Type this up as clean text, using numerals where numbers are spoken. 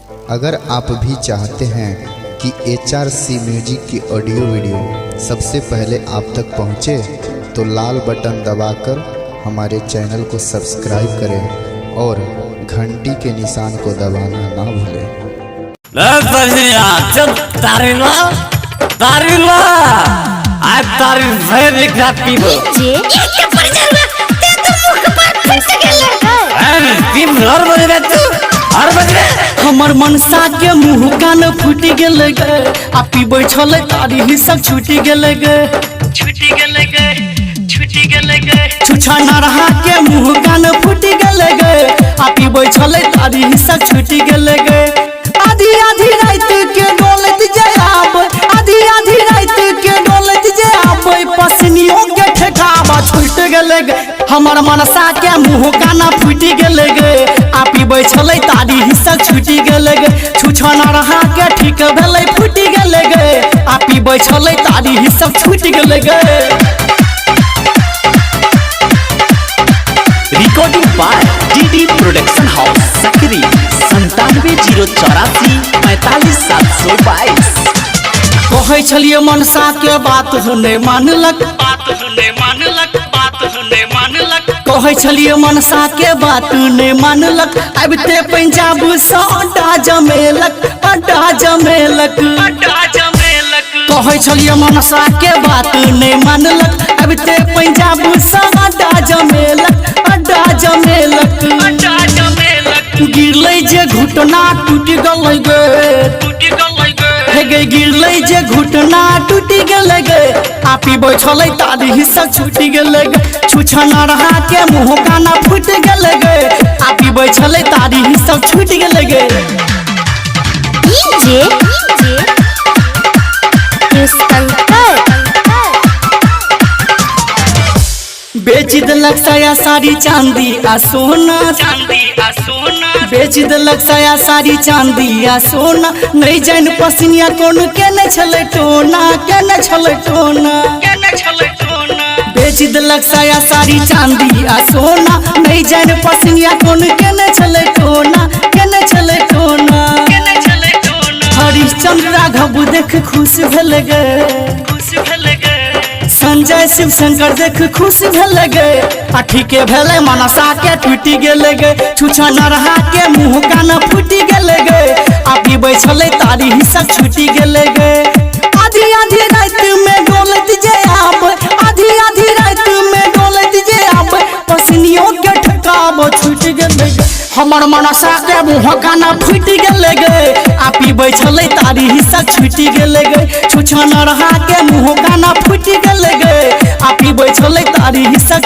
अगर आप भी चाहते हैं कि HRC म्यूजिक की ऑडियो वीडियो सबसे पहले आप तक पहुंचे, तो लाल बटन दबाकर हमारे चैनल को सब्सक्राइब करें और घंटी के निशान को दबाना ना भूलें। हमर मनसा के मुँह कान फूट गेल गे, आ पीबै छले तारी हिस्सा छूटी गेल गे, छूटी गेल गे, छूटी गेल गे। छुछा नरहा के मुँह कान फूट गेल गे, आ पीबै छले तारी हिस्सा छूटी गेल गे। आधी आधी रात के डोलत जाब, आधी आधी रात के डोलत जाब, पसनियों के ठेकाबा छूट गेल गे। हमर मनसा के मुँह काना फूट गेल गे, आ पीबै छले तारी हिस्सा छूटी गेल गे। छुछा नरहा के ठीक भेलै फूट गेल गे, आ पीबै छले तारी हिस्सा छूट गेल गे। Recording by DD production house Sakri 970484 45722। कहै छलिए मनसा के बात नहीं मानलक, बात नहीं मानलक, बात नहीं मानलक। कहै छलिए मनसा के बात नहीं मानलक, अबते पंजाब से अड्डा जमेलक, अड्डा जमेलक, अड्डा जमेलक। कहै छलिए मनसा के बात नहीं मानलक, अबते पंजाब से अड्डा जमेलक, अड्डा जमेलक, अड्डा जमेलक। गिरलै जे घुटना टूट गेलै गे, टूट गेलै गे, हे गे गिरलै जे घुटना टूट गेलै गे, आ पीबै छलै तारी हिस्सा छूट गेलै गे। छुछा नरहा के मुँह काना फूट गेलै गे, आ पीबै छलै तारी हिस्सा छूट गेलै गे। बेच देलक साया साड़ी चांदी आ सोना, चांदी आ सोना। बेच देलक साया साड़ी चांदी आ सोना, नहीं जान पसनिया कौन केने छले टोना, केने छले टोना, केने छले टोना। बेच देलक साया साड़ी चांदी आ सोना, नहीं जान पसनिया कौन केने छले टोना, केने छले टोना, केने छले टोना। हरिश्चंद्र राघव देख खुश भेल गे, खुश भेल गे। संजय शिव शंकर देख खुश भेल गे, आ ठीके भेले मनसा के टूट गेल गे। छुछा नरहा के मुँह कान फूट गेल गे, आ पीबै छले तारी हिस्सा छूट गेल गे। आधी आधी रात में डोलत जाब, आधी आधी रात में डोलत जाब, पसनियों के ठेकाब छूट गेल गे। हमर मनसा के मुँह काना फूट गेल गे, आ पीबै छले तारी हिस्सा छूट गेल गे। छुछा नरहा के मुँह काना फूट गेल गे, आ पीबै छले तारी हिस्सा